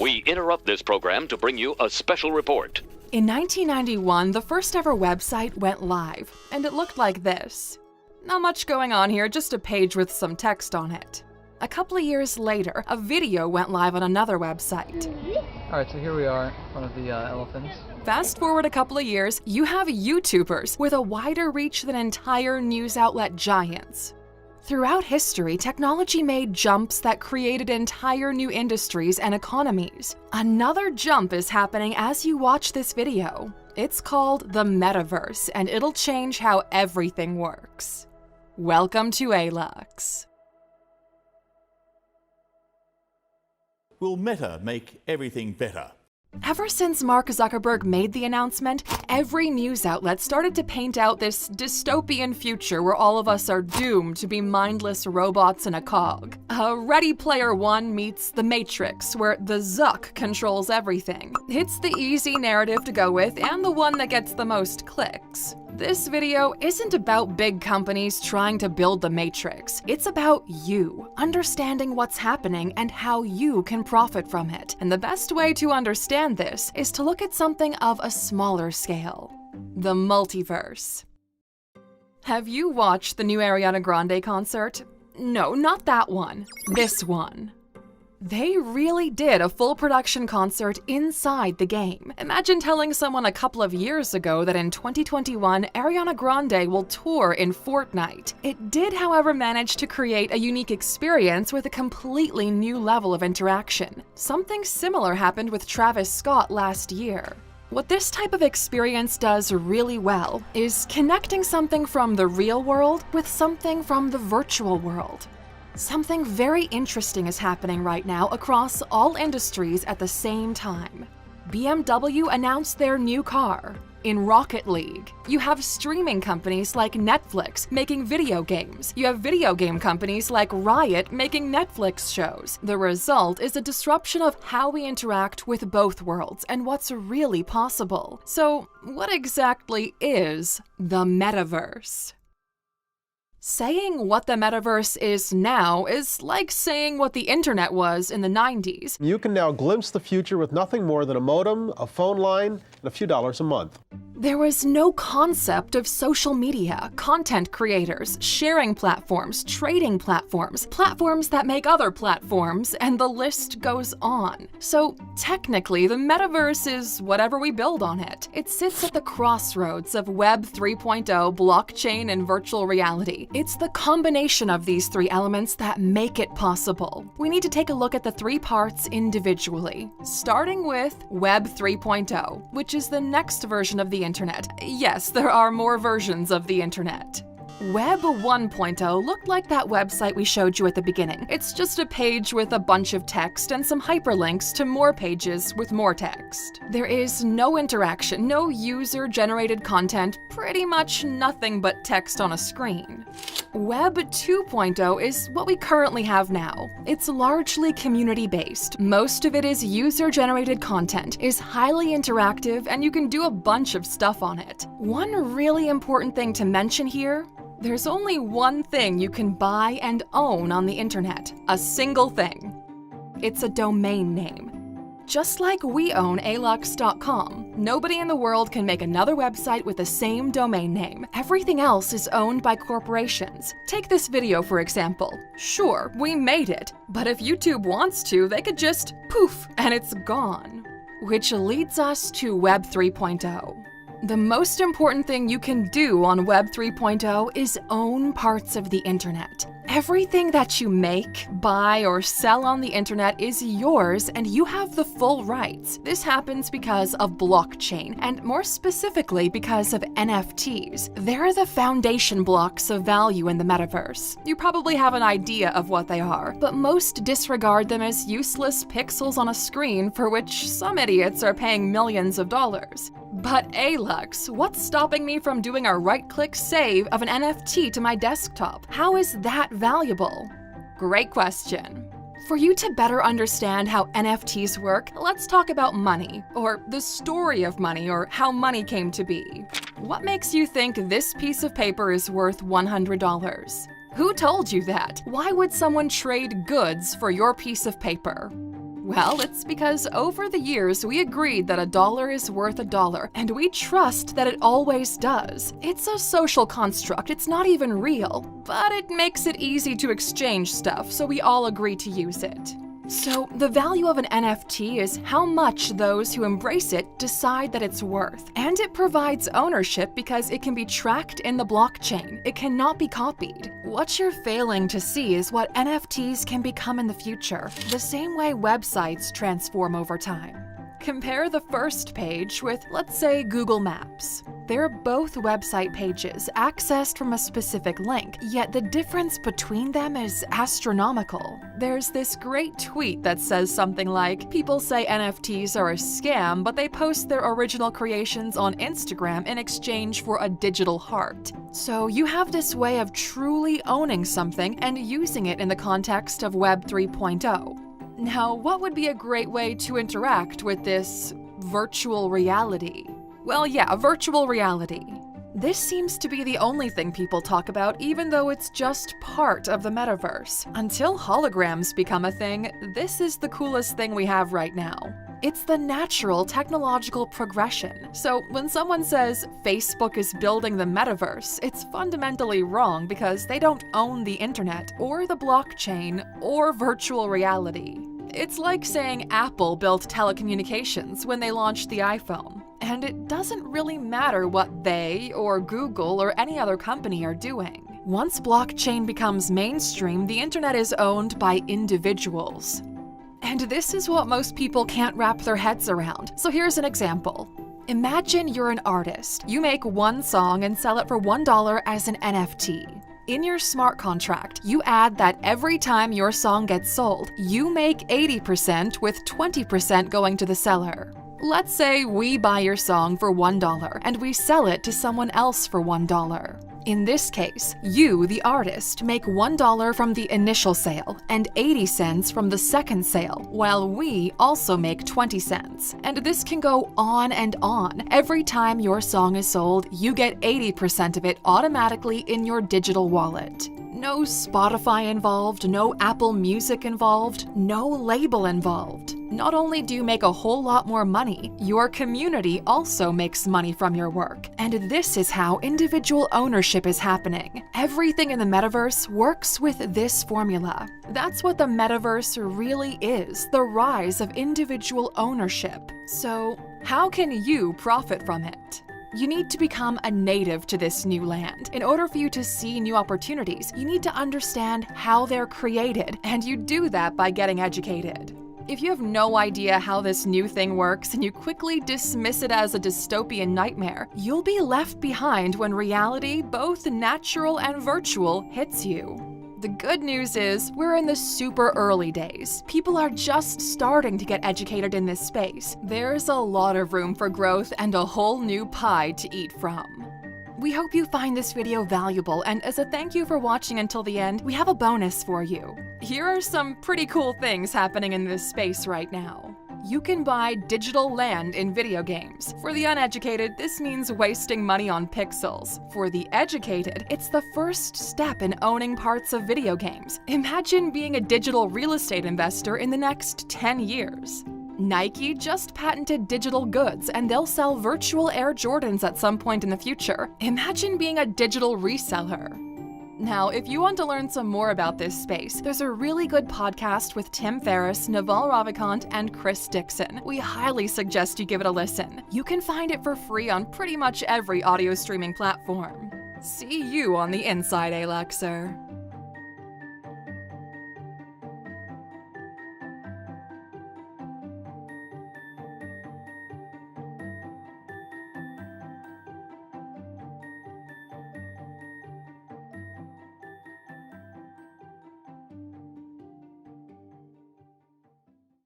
We interrupt this program to bring you a special report. In 1991, the first ever website went live, and it looked like this. Not much going on here, just a page with some text on it. A couple of years later, a video went live on another website. Alright, so here we are in front of the elephants. Fast forward a couple of years, you have YouTubers with a wider reach than entire news outlet giants. Throughout history, technology made jumps that created entire new industries and economies. Another jump is happening as you watch this video. It's called the metaverse, and it'll change how everything works. Welcome to ALUX. Will Meta make everything better? Ever since Mark Zuckerberg made the announcement, every news outlet started to paint out this dystopian future where all of us are doomed to be mindless robots in a cog. Ready Player One meets The Matrix, where the Zuck controls everything. It's the easy narrative to go with and the one that gets the most clicks. This video isn't about big companies trying to build the Matrix. It's about you, understanding what's happening and how you can profit from it. And the best way to understand this is to look at something of a smaller scale: the multiverse. Have you watched the new Ariana Grande concert? No, not that one. This one. They really did a full production concert inside the game. Imagine telling someone a couple of years ago that in 2021, Ariana Grande will tour in Fortnite. It did, however, manage to create a unique experience with a completely new level of interaction. Something similar happened with Travis Scott last year. What this type of experience does really well is connecting something from the real world with something from the virtual world. Something very interesting is happening right now across all industries at the same time. BMW announced their new car. In Rocket League, you have streaming companies like Netflix making video games. You have video game companies like Riot making Netflix shows. The result is a disruption of how we interact with both worlds and what's really possible. So, what exactly is the metaverse? Saying what the metaverse is now is like saying what the internet was in the 90s. You can now glimpse the future with nothing more than a modem, a phone line, and a few dollars a month. There was no concept of social media, content creators, sharing platforms, trading platforms, platforms that make other platforms, and the list goes on. So technically, the metaverse is whatever we build on it. It sits at the crossroads of Web 3.0, blockchain, and virtual reality. It's the combination of these three elements that make it possible. We need to take a look at the three parts individually, starting with Web 3.0, which is the next version of the internet. Yes, there are more versions of the internet. Web 1.0 looked like that website we showed you at the beginning. It's just a page with a bunch of text and some hyperlinks to more pages with more text. There is no interaction, no user-generated content, pretty much nothing but text on a screen. Web 2.0 is what we currently have now. It's largely community-based. Most of it is user-generated content, is highly interactive, and you can do a bunch of stuff on it. One really important thing to mention here: there's only one thing you can buy and own on the internet. A single thing. It's a domain name. Just like we own alux.com, nobody in the world can make another website with the same domain name. Everything else is owned by corporations. Take this video, for example. Sure, we made it, but if YouTube wants to, they could just poof, and it's gone. Which leads us to Web 3.0. The most important thing you can do on Web 3.0 is own parts of the internet. Everything that you make, buy, or sell on the internet is yours, and you have the full rights. This happens because of blockchain, and more specifically because of NFTs. They're the foundation blocks of value in the metaverse. You probably have an idea of what they are, but most disregard them as useless pixels on a screen for which some idiots are paying millions of dollars. But ALUX, what's stopping me from doing a right-click save of an NFT to my desktop? How is that valuable? Great question. For you to better understand how NFTs work, let's talk about money, or the story of money, or how money came to be. What makes you think this piece of paper is worth $100? Who told you that? Why would someone trade goods for your piece of paper? Well, it's because over the years we agreed that a dollar is worth a dollar, and we trust that it always does. It's a social construct, it's not even real, but it makes it easy to exchange stuff, so we all agree to use it. So, the value of an NFT is how much those who embrace it decide that it's worth. And it provides ownership because it can be tracked in the blockchain. It cannot be copied. What you're failing to see is what NFTs can become in the future, the same way websites transform over time. Compare the first page with, let's say, Google Maps. They're both website pages accessed from a specific link, yet the difference between them is astronomical. There's this great tweet that says something like, people say NFTs are a scam, but they post their original creations on Instagram in exchange for a digital heart. So you have this way of truly owning something and using it in the context of Web 3.0. Now, what would be a great way to interact with this virtual reality? Well, yeah, virtual reality. This seems to be the only thing people talk about, even though it's just part of the metaverse. Until holograms become a thing, this is the coolest thing we have right now. It's the natural technological progression. So when someone says Facebook is building the metaverse, it's fundamentally wrong because they don't own the internet, or the blockchain, or virtual reality. It's like saying Apple built telecommunications when they launched the iPhone. And it doesn't really matter what they, or Google, or any other company are doing. Once blockchain becomes mainstream, the internet is owned by individuals. And this is what most people can't wrap their heads around. So here's an example. Imagine you're an artist. You make one song and sell it for $1 as an NFT. In your smart contract, you add that every time your song gets sold, you make 80% with 20% going to the seller. Let's say we buy your song for $1 and we sell it to someone else for $1. In this case, you, the artist, make $1 from the initial sale and 80 cents from the second sale, while we also make 20 cents. And this can go on and on. Every time your song is sold, you get 80% of it automatically in your digital wallet. No Spotify involved, no Apple Music involved, no label involved. Not only do you make a whole lot more money, your community also makes money from your work. And this is how individual ownership is happening. Everything in the metaverse works with this formula. That's what the metaverse really is, the rise of individual ownership. So, how can you profit from it? You need to become a native to this new land. In order for you to see new opportunities, you need to understand how they're created, and you do that by getting educated. If you have no idea how this new thing works and you quickly dismiss it as a dystopian nightmare, you'll be left behind when reality, both natural and virtual, hits you. The good news is, we're in the super early days. People are just starting to get educated in this space. There's a lot of room for growth and a whole new pie to eat from. We hope you find this video valuable, and as a thank you for watching until the end, we have a bonus for you. Here are some pretty cool things happening in this space right now. You can buy digital land in video games. For the uneducated, this means wasting money on pixels. For the educated, it's the first step in owning parts of video games. Imagine being a digital real estate investor in the next 10 years. Nike just patented digital goods, and they'll sell virtual Air Jordans at some point in the future. Imagine being a digital reseller. Now, if you want to learn some more about this space, there's a really good podcast with Tim Ferriss, Naval Ravikant, and Chris Dixon. We highly suggest you give it a listen. You can find it for free on pretty much every audio streaming platform. See you on the inside, Alexer.